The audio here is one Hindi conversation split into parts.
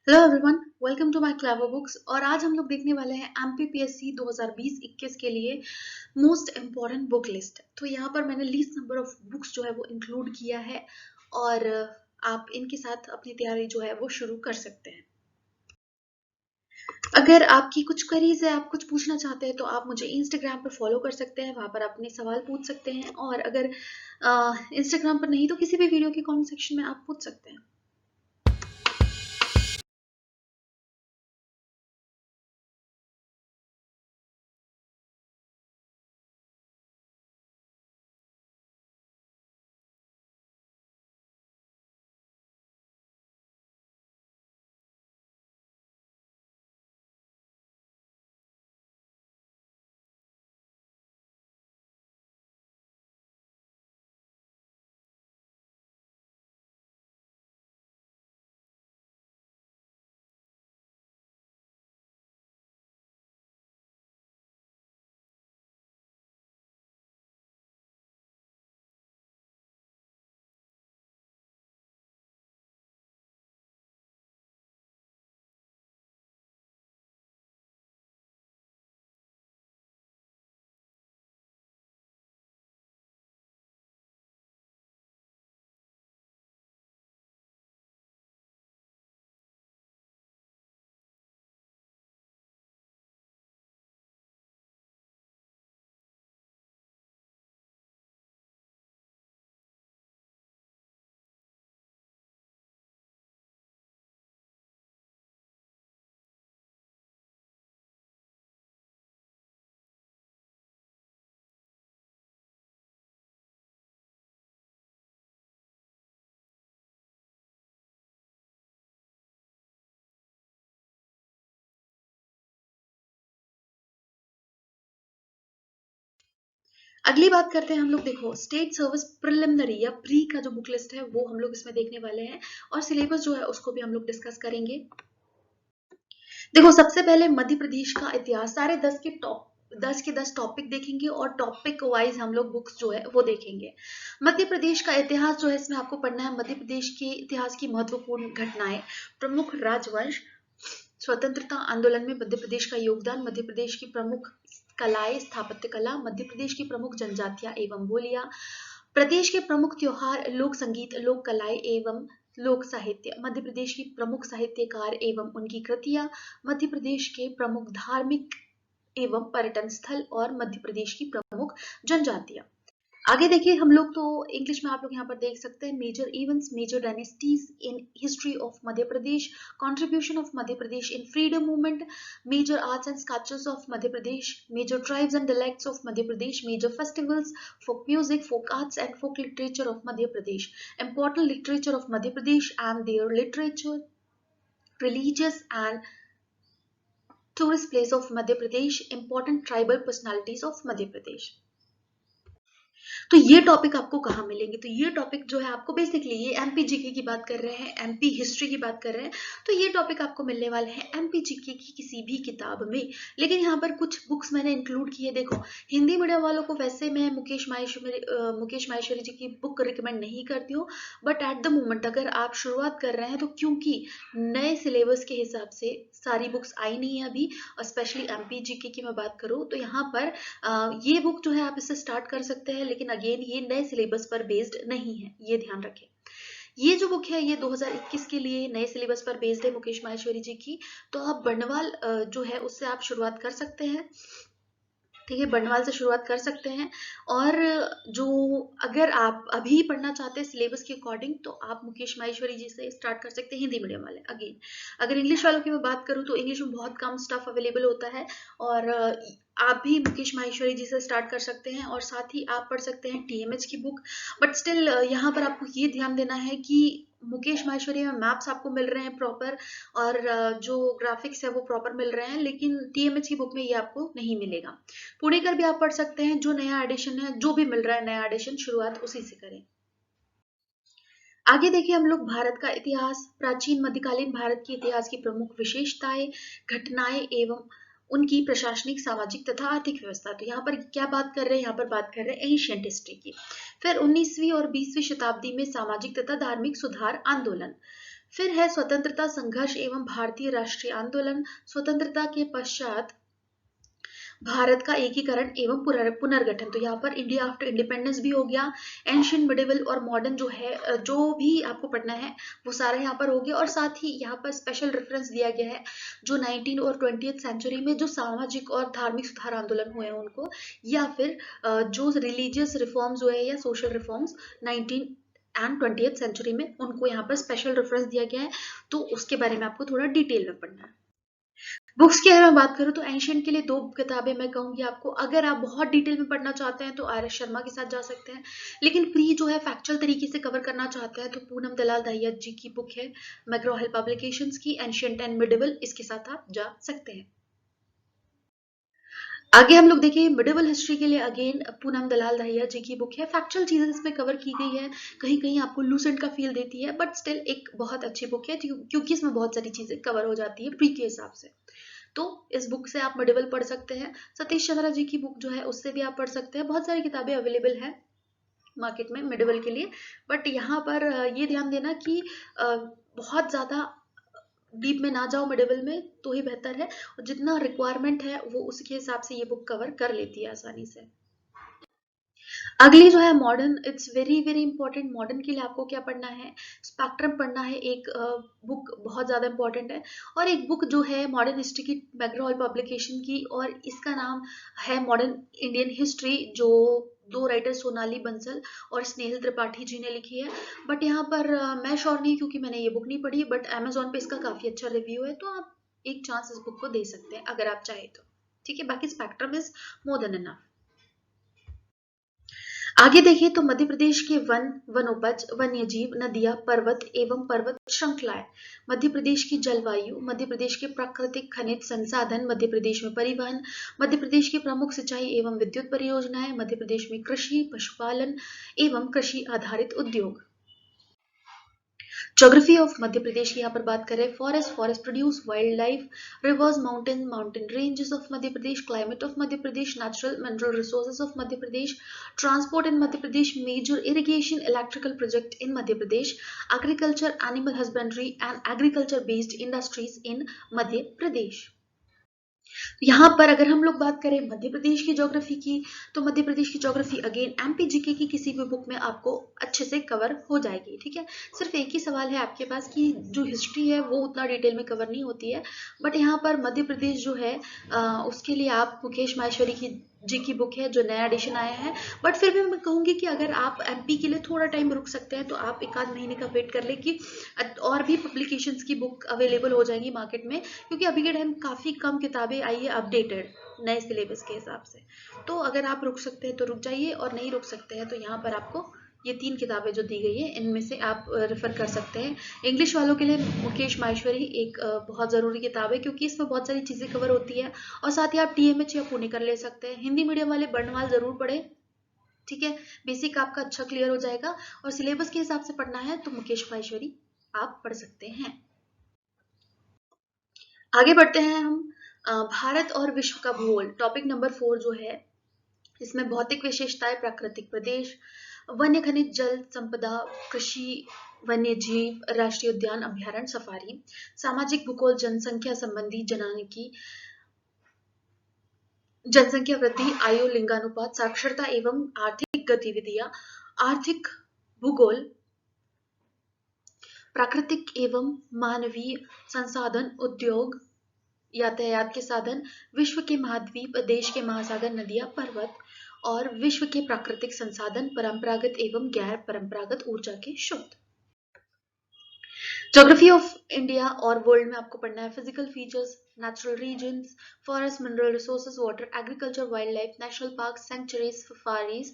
Hello everyone, welcome to my clever books. और आज हम लोग देखने वाले हैं एमपीपीएससी 2020-21 के लिए मोस्ट इम्पॉर्टेंट बुक लिस्ट। तो यहाँ पर मैंने लीस्ट नंबर ऑफ बुक्स जो है वो इंक्लूड किया है और आप इनके साथ अपनी तैयारी जो है वो शुरू कर सकते हैं। अगर आपकी कुछ क्वेरीज है, आप कुछ पूछना चाहते हैं तो आप मुझे इंस्टाग्राम पर फॉलो कर सकते हैं, वहां पर अपने सवाल पूछ सकते हैं। और अगर इंस्टाग्राम पर नहीं तो किसी भी वीडियो के कमेंट सेक्शन में आप पूछ सकते हैं। अगली बात करते हैं हम लोग। देखो, स्टेट सर्विस प्रिलिमिनरी या प्री का जो बुक लिस्ट है वो हम लोग इसमें देखने वाले हैं और सिलेबस जो है उसको भी हम लोग डिस्कस करेंगे। देखो, सबसे पहले मध्य प्रदेश का इतिहास, सारे 10 टॉपिक देखेंगे और टॉपिक वाइज हम लोग बुक्स जो है वो देखेंगे। मध्य प्रदेश का इतिहास जो है इसमें आपको पढ़ना है मध्य प्रदेश के इतिहास की महत्वपूर्ण घटनाएं, प्रमुख राजवंश, स्वतंत्रता आंदोलन में मध्य प्रदेश का योगदान, मध्य प्रदेश की प्रमुख कलाएं, स्थापत्य कला, मध्य प्रदेश की प्रमुख जनजातियां एवं बोलियां, प्रदेश के प्रमुख त्योहार, लोक संगीत, लोक कलाएं एवं लोक साहित्य, मध्य प्रदेश की प्रमुख साहित्यकार एवं उनकी कृतियां, मध्य प्रदेश के प्रमुख धार्मिक एवं पर्यटन स्थल और मध्य प्रदेश की प्रमुख जनजातियां। आगे देखिए हम लोग, तो इंग्लिश में आप लोग यहाँ पर देख सकते हैं major events, major dynasties in history of Madhya Pradesh, contribution of Madhya Pradesh in freedom movement, major arts and sculptures of Madhya Pradesh, major tribes and dialects of Madhya Pradesh, major festivals, folk music, folk arts and folk literature of Madhya Pradesh, important literature of Madhya Pradesh and their literature, religious and tourist place of Madhya Pradesh, important tribal personalities of Madhya Pradesh। तो ये टॉपिक आपको कहाँ मिलेंगे? तो ये टॉपिक जो है आपको बेसिकली, ये एमपी जीके की बात कर रहे हैं, एमपी हिस्ट्री की बात कर रहे हैं, तो ये टॉपिक आपको मिलने वाले हैं एमपी जीके की किसी भी किताब में। लेकिन यहाँ पर कुछ बुक्स मैंने इंक्लूड किए। देखो, हिंदी मीडियम वालों को वैसे मैं मुकेश माहेश्वरी जी की बुक रिकमेंड नहीं करती हूँ, बट एट द मोमेंट अगर आप शुरुआत कर रहे हैं तो क्योंकि नए सिलेबस के हिसाब से सारी बुक्स आई नहीं है अभी, और स्पेशली एमपी जीके की मैं बात करूँ तो यहाँ पर ये बुक जो है आप इससे स्टार्ट कर सकते हैं, लेकिन अगेन ये नए सिलेबस पर बेस्ड नहीं है, ये ध्यान रखें। ये जो बुक है ये 2021 के लिए नए सिलेबस पर बेस्ड है मुकेश माहेश्वरी जी की। तो आप बर्नवाल जो है उससे आप शुरुआत कर सकते हैं। ठीक है, बर्नवाल से शुरुआत कर सकते हैं। और जो, अगर आप अभी पढ़ना चाहते हैं सिलेबस के अकॉर्डिंग तो आप मुकेश माहेश्वरी जी से स्टार्ट कर सकते हैं, हिंदी मीडियम वाले। अगेन अगर इंग्लिश वालों की मैं बात करूँ तो इंग्लिश में बहुत कम स्टफ अवेलेबल होता है, और आप भी मुकेश माहेश्वरी जी से स्टार्ट कर सकते हैं और साथ ही आप पढ़ सकते हैं टीएमएच की बुक। बट स्टिल यहाँ पर आपको ये ध्यान देना है कि मुकेश माहेश्वरी में मैप्स आपको मिल रहे हैं प्रॉपर, और जो ग्राफिक्स है वो प्रॉपर मिल रहे हैं, लेकिन टीएमएच की बुक में ये आपको नहीं मिलेगा। पुणेकर भी आप पढ़ सकते हैं, जो नया एडिशन है, जो भी मिल रहा है नया एडिशन, शुरुआत उसी से करें। आगे देखिए हम लोग भारत का इतिहास, प्राचीन मध्यकालीन भारत के इतिहास की प्रमुख विशेषताएं, घटनाएं एवं उनकी प्रशासनिक, सामाजिक तथा आर्थिक व्यवस्था। तो यहाँ पर क्या बात कर रहे हैं? यहाँ पर बात कर रहे हैं एशियंट हिस्ट्री की। फिर 19वीं और 20वीं शताब्दी में सामाजिक तथा धार्मिक सुधार आंदोलन, फिर है स्वतंत्रता संघर्ष एवं भारतीय राष्ट्रीय आंदोलन, स्वतंत्रता के पश्चात भारत का एकीकरण एवं पुनर्गठन। तो यहाँ पर इंडिया आफ्टर इंडिपेंडेंस भी हो गया, एंशियंट, मिडिवल और मॉडर्न जो है, जो भी आपको पढ़ना है वो सारा यहाँ पर हो गया। और साथ ही यहाँ पर स्पेशल रेफरेंस दिया गया है जो 19 और 20th सेंचुरी में जो सामाजिक और धार्मिक सुधार आंदोलन हुए हैं उनको, या फिर जो रिलीजियस रिफॉर्म्स हुए हैं या social reforms 19 and 20th century में, उनको यहाँ पर स्पेशल रेफरेंस दिया गया है। तो उसके बारे में आपको थोड़ा डिटेल में पढ़ना है। बुक्स की अगर मैं बात करूँ तो एंशियंट के लिए 2 किताबें मैं कहूँगी आपको। अगर आप बहुत डिटेल में पढ़ना चाहते हैं तो आर एस शर्मा के साथ जा सकते हैं, लेकिन प्री जो है फैक्चुअल तरीके से कवर करना चाहते हैं तो पूनम दलाल दहिया जी की बुक है मैग्रो हिल पब्लिकेशंस की, एंशियंट एंड मिडिवल, इसके साथ आप जा सकते हैं। आगे हम लोग देखें मिडिवल हिस्ट्री के लिए अगेन पूनम दलाल दहिया जी की बुक है। फैक्चुअल चीजें इसमें कवर की गई है, कहीं कहीं आपको लूसेंट का फील देती है, बट स्टिल एक बहुत अच्छी बुक है क्योंकि इसमें बहुत सारी चीजें कवर हो जाती है प्री के हिसाब से। तो इस बुक से आप मिडिवल पढ़ सकते हैं। सतीश चंद्रा जी की बुक जो है उससे भी आप पढ़ सकते हैं। बहुत सारी किताबें अवेलेबल है मार्केट में मिडिवल के लिए, बट यहाँ पर ये ध्यान देना कि बहुत ज्यादा डीप में ना जाओ मिडिवल में तो ही बेहतर है, और जितना रिक्वायरमेंट है वो उसके हिसाब से ये बुक कवर कर लेती है आसानी से। अगली जो है modern, it's very very important. Modern के लिए आपको क्या पढ़ना है, स्पेक्ट्रम पढ़ना है, एक बुक बहुत ज्यादा इंपॉर्टेंट है। और एक बुक जो है मॉडर्न हिस्ट्री की मैग्रो हिल पब्लिकेशन की, और इसका नाम है मॉडर्न इंडियन हिस्ट्री, जो 2 राइटर सोनाली बंसल और स्नेहल त्रिपाठी जी ने लिखी है। बट यहाँ पर मैं श्योर नहीं क्योंकि मैंने ये बुक नहीं पढ़ी, बट अमेजोन पे इसका काफी अच्छा रिव्यू है, तो आप एक चांस इस बुक को दे सकते हैं अगर आप चाहे तो। ठीक है, बाकी spectrum is more than enough. आगे देखिए तो मध्य प्रदेश के वन, वनोपज, वन्यजीव, नदियां, पर्वत एवं पर्वत श्रृंखलाएं, मध्य प्रदेश की जलवायु, मध्य प्रदेश के प्राकृतिक खनिज संसाधन, मध्य प्रदेश में परिवहन, मध्य प्रदेश की प्रमुख सिंचाई एवं विद्युत परियोजनाएं, मध्य प्रदेश में कृषि, पशुपालन एवं कृषि आधारित उद्योग। ज्योग्राफी ऑफ मध्य प्रदेश की यहाँ पर बात करें, forest, forest produce, wildlife, rivers, mountain, mountain ranges of Madhya Pradesh, climate of Madhya Pradesh, natural mineral resources of Madhya Pradesh, transport in Madhya Pradesh, major irrigation electrical project in Madhya Pradesh, agriculture, animal husbandry and agriculture based industries in Madhya Pradesh. यहाँ पर अगर हम लोग बात करें मध्य प्रदेश की ज्योग्राफी की, तो मध्य प्रदेश की ज्योग्राफी अगेन एमपीजीके की किसी भी बुक में आपको अच्छे से कवर हो जाएगी। ठीक है, सिर्फ एक ही सवाल है आपके पास कि जो हिस्ट्री है वो उतना डिटेल में कवर नहीं होती है, बट यहाँ पर मध्य प्रदेश जो है उसके लिए आप मुकेश माहेश्वरी की जी की बुक है जो नया एडिशन आया है। बट फिर भी मैं कहूंगी कि अगर आप एमपी के लिए थोड़ा टाइम रुक सकते हैं तो आप एक आध महीने का वेट कर ले कि और भी पब्लिकेशंस की बुक अवेलेबल हो जाएंगी मार्केट में, क्योंकि अभी के टाइम काफी कम किताबें आई है अपडेटेड नए सिलेबस के हिसाब से। तो अगर आप रुक सकते हैं तो रुक जाइए, और नहीं रुक सकते हैं तो यहाँ पर आपको ये 3 किताबें जो दी गई है इनमें से आप रेफर कर सकते हैं। इंग्लिश वालों के लिए मुकेश माहेश्वरी एक बहुत ज़रूरी किताब है क्योंकि इसमें बहुत सारी चीज़ें कवर होती है, और साथ ही आप टीएमएच या पुणे कर ले सकते हैं। हिंदी मीडियम वाले बर्णवाल जरूर पढ़े, ठीक है, बेसिक आपका अच्छा क्लियर हो जाएगा। और सिलेबस के हिसाब से पढ़ना है तो मुकेश माहेश्वरी आप पढ़ सकते हैं। आगे बढ़ते हैं हम, भारत और विश्व का भूगोल, टॉपिक नंबर 4 जो है इसमें भौतिक विशेषताएं, प्राकृतिक प्रदेश, वन्य खनिज, जल संपदा, कृषि, वन्य जीव, राष्ट्रीय उद्यान, अभ्यारण्य, सफारी, सामाजिक भूगोल, जनसंख्या संबंधी, जनानिकी, जनसंख्या वृद्धि, आयु, लिंगानुपात, साक्षरता एवं आर्थिक गतिविधियां, आर्थिक भूगोल, प्राकृतिक एवं मानवीय संसाधन, उद्योग, यातायात के साधन, विश्व के महाद्वीप, देश के महासागर, नदियां, पर्वत, और विश्व के प्राकृतिक संसाधन, परंपरागत एवं गैर परंपरागत ऊर्जा के स्रोत। ज्योग्राफी ऑफ इंडिया और वर्ल्ड में आपको पढ़ना है physical features, natural regions, forest, mineral resources, water, agriculture, wild life, national park, sanctuaries, safaris,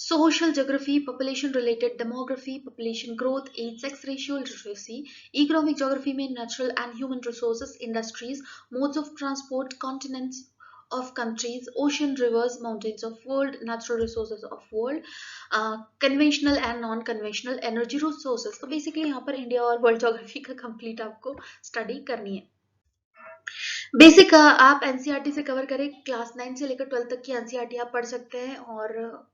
social geography, population related, demography, population growth, age, sex ratio, literacy, economic geography में natural and human resources, industries, modes of transport, continents of countries, ocean, rivers, mountains of world, natural resources of world, conventional and non conventional energy resources। तो बेसिकली यहाँ पर इंडिया और वर्ल्ड ज्योग्राफी का कंप्लीट आपको स्टडी करनी है। बेसिक आप एनसीईआरटी से कवर करें, क्लास 9 से लेकर 12 तक की एनसीईआरटी आप पढ़ सकते हैं, और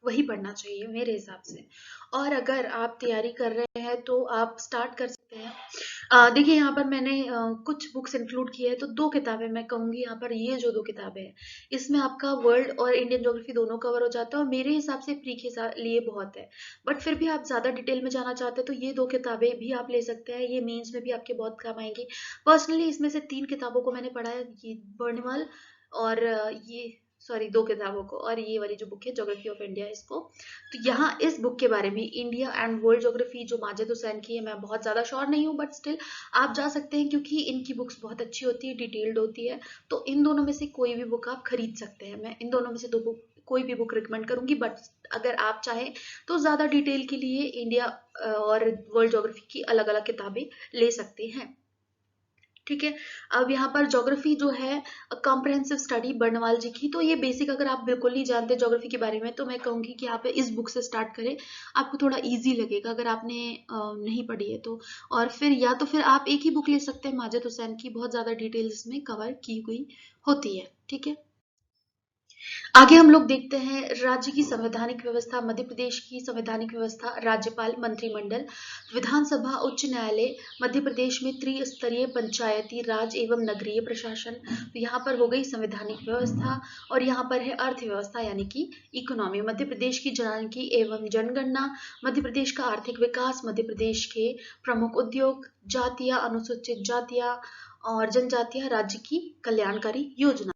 वही पढ़ना चाहिए मेरे हिसाब से। और अगर आप तैयारी कर रहे हैं तो आप स्टार्ट कर सकते हैं। देखिए यहाँ पर मैंने कुछ बुक्स इंक्लूड किए हैं, तो 2 किताबें मैं कहूँगी यहाँ पर, ये जो 2 किताबें हैं, इसमें आपका वर्ल्ड और इंडियन ज्योग्राफी दोनों कवर हो जाता है और मेरे हिसाब से प्री के लिए बहुत है। बट फिर भी आप ज़्यादा डिटेल में जाना चाहते हैं तो ये 2 किताबें भी आप ले सकते हैं, ये मेंस में भी आपके बहुत काम आएँगी। पर्सनली इसमें से 3 किताबों को मैंने पढ़ा है, ये बर्नवाल और ये सॉरी 2 किताबों को, और ये वाली जो बुक है ज्योग्राफी ऑफ इंडिया इसको। तो यहाँ इस बुक के बारे में इंडिया एंड वर्ल्ड ज्योग्राफी जो माजिद हुसैन की है, मैं बहुत ज़्यादा श्योर नहीं हूँ, बट स्टिल आप जा सकते हैं क्योंकि इनकी बुक्स बहुत अच्छी होती है, डिटेल्ड होती है। तो इन दोनों में से कोई भी बुक आप खरीद सकते हैं, मैं इन दोनों में से 2 बुक कोई भी बुक रिकमेंड करूंगी। बट अगर आप चाहें तो ज़्यादा डिटेल के लिए इंडिया और वर्ल्ड ज्योग्राफी की अलग अलग किताबें ले सकते हैं। ठीक है। अब यहाँ पर ज्योग्राफी जो है कॉम्प्रहेंसिव स्टडी बर्नवाल जी की, तो ये बेसिक अगर आप बिल्कुल नहीं जानते ज्योग्राफी के बारे में तो मैं कहूँगी कि आप इस बुक से स्टार्ट करें, आपको थोड़ा इजी लगेगा अगर आपने नहीं पढ़ी है तो। और फिर या तो फिर आप एक ही बुक ले सकते हैं माजिद हुसैन की, बहुत ज़्यादा डिटेल्स इसमें कवर की हुई होती है। ठीक है। आगे हम लोग देखते हैं राज्य की संवैधानिक व्यवस्था। मध्य प्रदेश की संवैधानिक व्यवस्था, राज्यपाल, मंत्रिमंडल, विधानसभा, उच्च न्यायालय। मध्य प्रदेश में त्रिस्तरीय पंचायती राज एवं नगरीय प्रशासन। तो यहाँ पर हो गई संवैधानिक व्यवस्था, और यहाँ पर है अर्थव्यवस्था यानी कि इकोनॉमी। मध्य प्रदेश की जनसांख्यिकी एवं जनगणना, मध्य प्रदेश का आर्थिक विकास, मध्य प्रदेश के प्रमुख उद्योग, जातियां, अनुसूचित जातियां और जनजातियां, राज्य की कल्याणकारी योजना।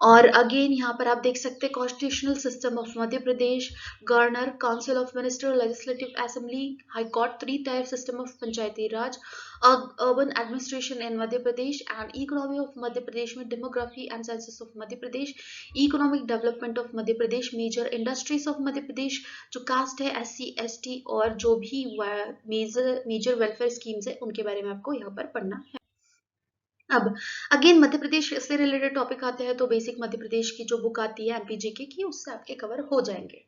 और अगेन यहाँ पर आप देख सकते हैं constitutional system of Madhya Pradesh, governor, council of minister, legislative assembly, high court, 3 tier system of Panchayati Raj, urban administration in Madhya Pradesh and economy of Madhya Pradesh में demography and census of Madhya Pradesh, economic development of Madhya Pradesh, major industries of Madhya Pradesh, जो कास्ट है SC ST और जो भी मेजर वेलफेयर स्कीम्स है उनके बारे में आपको यहाँ पर पढ़ना है। अब अगेन मध्य प्रदेश से रिलेटेड टॉपिक आते हैं तो बेसिक मध्य प्रदेश की जो बुक आती है MPGK की, उससे आपके कवर हो जाएंगे।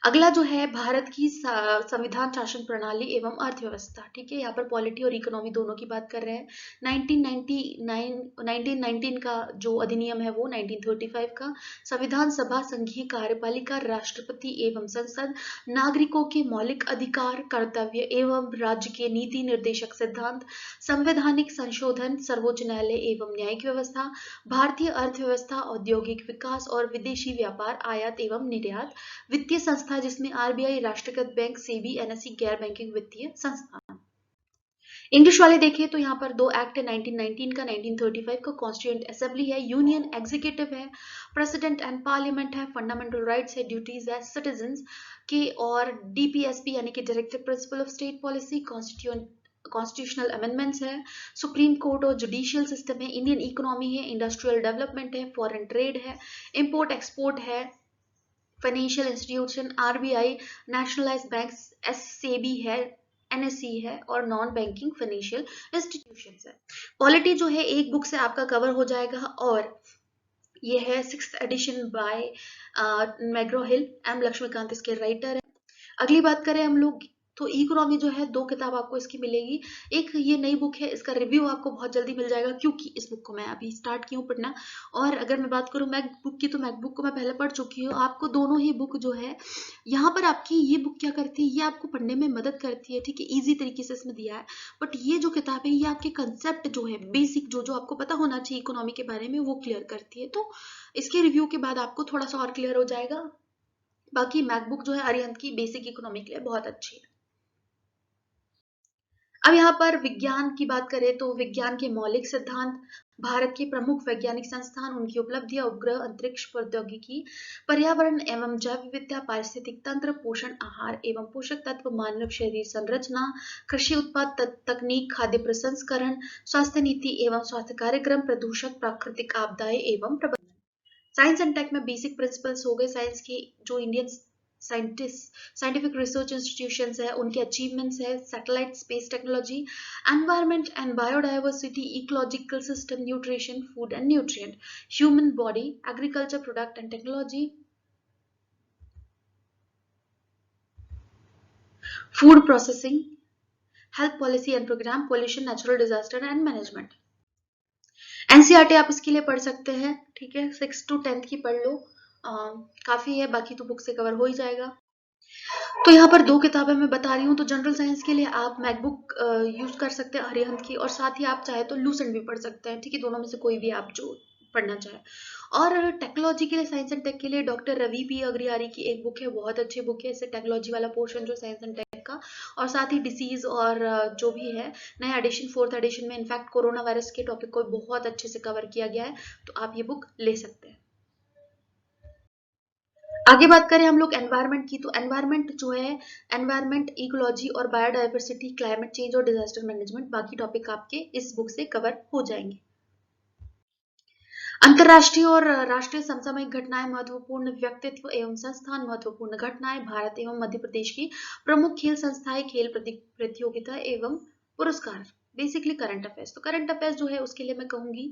अगला जो है भारत की संविधान, शासन प्रणाली एवं अर्थव्यवस्था। ठीक है, यहाँ पर पॉलिटी और इकोनॉमी दोनों की बात कर रहे हैं। 1919 का जो अधिनियम है वो 1935 का। संविधान सभा, संघीय कार्यपालिका, राष्ट्रपति एवं संसद, नागरिकों के मौलिक अधिकार, कर्तव्य एवं राज्य के नीति निर्देशक सिद्धांत, संवैधानिक संशोधन, सर्वोच्च न्यायालय एवं न्यायिक व्यवस्था, भारतीय अर्थव्यवस्था, औद्योगिक विकास और विदेशी व्यापार, आयात एवं निर्यात, वित्तीय संस्था जिसमें RBI, राष्ट्रीयकृत बैंक, सेबी, NSE, गैर बैंकिंग वित्तीय संस्थान। इंग्लिश वाले देखें तो यहाँ पर 2 एक्ट है, 1919 का, 1935 का। कॉन्स्टिट्यूएंट असेंबली है, यूनियन एग्जीक्यूटिव है, प्रेसिडेंट एंड पार्लियामेंट है, फंडामेंटल राइट्स है, ड्यूटीज है सिटीजन्स के, और DPSP यानी कि directive principle of state policy, constitutional amendments है, सुप्रीम कोर्ट और जुडिशियल सिस्टम है, इंडियन इकोनॉमी है, इंडस्ट्रियल डेवलपमेंट है, फॉरेन ट्रेड है, इंपोर्ट एक्सपोर्ट है, financial institution RBI, nationalise bank SEBI है, NSE है, और नॉन बैंकिंग फाइनेंशियल इंस्टीट्यूशंस है। पॉलिटी जो है एक बुक से आपका कवर हो जाएगा, और ये है 6th एडिशन बाय मैग्रो हिल, M लक्ष्मीकांत इसके राइटर है। अगली बात करें हम लोग तो इकोनॉमी जो है 2 किताब आपको इसकी मिलेगी। एक ये नई बुक है, इसका रिव्यू आपको बहुत जल्दी मिल जाएगा क्योंकि इस बुक को मैं अभी स्टार्ट की हूँ पढ़ना। और अगर मैं बात करूँ मैक बुक की तो मैक बुक को मैं पहले पढ़ चुकी हूँ। आपको दोनों ही बुक जो है यहाँ पर आपकी ये बुक क्या करती है, ये आपको पढ़ने में मदद करती है। ठीक है, ईजी तरीके से इसमें दिया है। बट ये जो किताब है ये आपके कंसेप्ट जो है बेसिक जो आपको पता होना चाहिए इकोनॉमी के बारे में वो क्लियर करती है। तो इसके रिव्यू के बाद आपको थोड़ा सा और क्लियर हो जाएगा। बाकी मैकबुक जो है अरिहंत की बेसिक इकोनॉमी के लिए बहुत अच्छी है। अब यहाँ पर विज्ञान की बात करें तो विज्ञान के मौलिक सिद्धांत, भारत के प्रमुख वैज्ञानिक संस्थान, उनकी उपलब्धियां, उपग्रह, अंतरिक्ष प्रौद्योगिकी, पर्यावरण एवं जैव विविधता, पारिस्थितिक तंत्र, पोषण, आहार एवं पोषक तत्व, मानव शरीर संरचना, कृषि उत्पाद तकनीक, खाद्य प्रसंस्करण, स्वास्थ्य नीति एवं स्वास्थ्य कार्यक्रम, प्रदूषक, प्राकृतिक आपदाएं एवं प्रबंधन। साइंस एंड टेक में बेसिक प्रिंसिपल्स हो गए साइंस के, जो इंडियन साइंटिफिक रिसर्च इंस्टीट्यूशंस है उनके अचीवमेंट्स है, satellite space technology, environment and biodiversity, ecological system, nutrition, food and nutrient, human body, agriculture, product and technology, food processing, health policy and program, pollution, natural disaster and management. NCERT आप इसके लिए पढ़ सकते हैं। ठीक है, 6 to 10th की पढ़ लो, काफी है, बाकी तो बुक से कवर हो ही जाएगा। तो यहाँ पर 2 किताबें मैं बता रही हूँ। तो जनरल साइंस के लिए आप मैकबुक यूज़ कर सकते हैं अरिहंत की, और साथ ही आप चाहे तो लूसेंट भी पढ़ सकते हैं, ठीक है? दोनों में से कोई भी आप जो पढ़ना चाहें। और टेक्नोलॉजी के लिए, साइंस एंड टेक के लिए डॉक्टर रवि पी अग्रवाल की एक बुक है, बहुत अच्छी बुक है। इससे टेक्नोलॉजी वाला पोर्शन जो साइंस एंड टेक का, और साथ ही डिसीज़ और जो भी है नया एडिशन, 4th एडिशन में इनफैक्ट कोरोना वायरस के टॉपिक को बहुत अच्छे से कवर किया गया है, तो आप ये बुक ले सकते हैं। आगे बात करें हम लोग एनवायरनमेंट की, तो एनवायरनमेंट जो है, एनवायरनमेंट, इकोलॉजी और बायोडाइवर्सिटी, क्लाइमेट चेंज और डिजास्टर मैनेजमेंट, बाकी टॉपिक आपके इस बुक से कवर हो जाएंगे। अंतर्राष्ट्रीय और राष्ट्रीय समसामयिक घटनाएं, महत्वपूर्ण व्यक्तित्व एवं संस्थान, महत्वपूर्ण घटनाएं, भारत एवं मध्य प्रदेश की प्रमुख खेल संस्थाएं, खेल प्रतियोगिता एवं पुरस्कार, बेसिकली करंट अफेयर्स। तो करंट अफेयर्स जो है उसके लिए मैं कहूंगी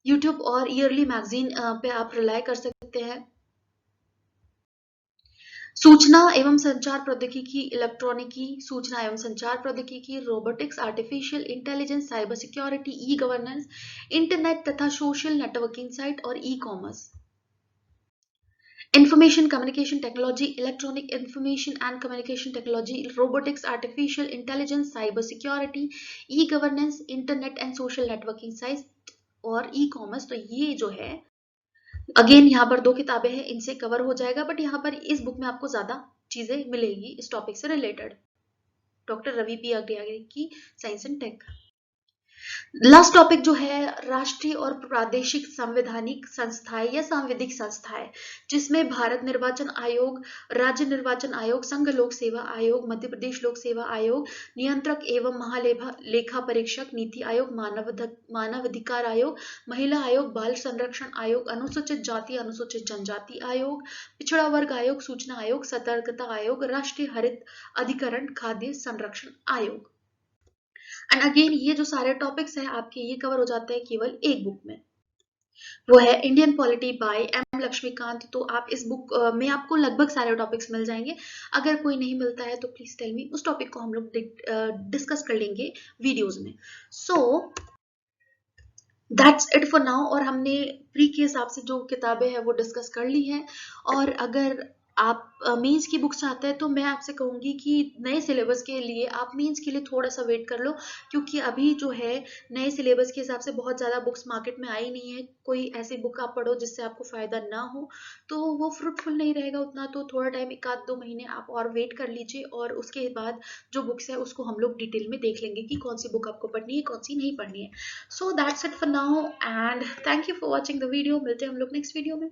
यूट्यूब और ईयरली मैगजीन पे आप रिलाय कर सकते हैं। सूचना एवं संचार प्रौद्योगिकी, इलेक्ट्रॉनिकी, सूचना एवं संचार प्रौद्योगिकी, robotics, artificial intelligence, cyber security, e governance, internet तथा सोशल नेटवर्किंग साइट और e commerce. Information communication technology, electronic information and communication technology, robotics, artificial intelligence, cyber security, e governance, internet and social networking site और ई कॉमर्स। तो ये जो है अगेन यहाँ पर 2 किताबें हैं, इनसे कवर हो जाएगा, बट यहाँ पर इस बुक में आपको ज्यादा चीजें मिलेगी इस टॉपिक से related, doctor Ravi P Agrawal की science and tech. Last topic जो है राष्ट्रीय और प्रादेशिक संवैधानिक संस्थाएं या सांविधिक संस्थाएं, जिसमें भारत निर्वाचन आयोग, राज्य निर्वाचन आयोग, संघ लोक सेवा आयोग, मध्य प्रदेश लोक सेवा आयोग, नियंत्रक एवं महालेखा लेखा परीक्षक, नीति आयोग, मानवाधिकार आयोग, महिला आयोग, बाल संरक्षण आयोग, अनुसूचित जाति अनुसूचित जनजाति आयोग, पिछड़ा वर्ग आयोग, सूचना आयोग, सतर्कता आयोग, राष्ट्रीय हरित अधिकरण, खाद्य संरक्षण आयोग। एंड अगेन ये जो सारे टॉपिक्स हैं आपके, ये कवर हो जाते हैं केवल एक बुक में, वो है Indian polity by M Laxmikanth. तो आप इस बुक में आपको लगभग सारे टॉपिक्स मिल जाएंगे। अगर कोई नहीं मिलता है तो प्लीज टेल मी, उस टॉपिक को हम लोग डिस्कस कर लेंगे वीडियोज में। So that's it for now. और हमने प्री के हिसाब से जो किताबें हैं वो डिस्कस कर ली हैं। और अगर आप मेंस की बुक्स चाहते हैं तो मैं आपसे कहूंगी कि नए सिलेबस के लिए आप मेंस के लिए थोड़ा सा वेट कर लो, क्योंकि अभी जो है नए सिलेबस के हिसाब से बहुत ज़्यादा बुक्स मार्केट में आई नहीं है। कोई ऐसी बुक आप पढ़ो जिससे आपको फ़ायदा ना हो, तो वो फ्रूटफुल नहीं रहेगा उतना। तो थोड़ा टाइम, 1-2 महीने आप और वेट कर लीजिए, और उसके बाद जो बुक्स है उसको हम लोग डिटेल में देख लेंगे कि कौन सी बुक आपको पढ़नी है, कौन सी नहीं पढ़नी है। So that's it for now and thank you for watching the video. मिलते हैं हम लोग नेक्स्ट वीडियो में।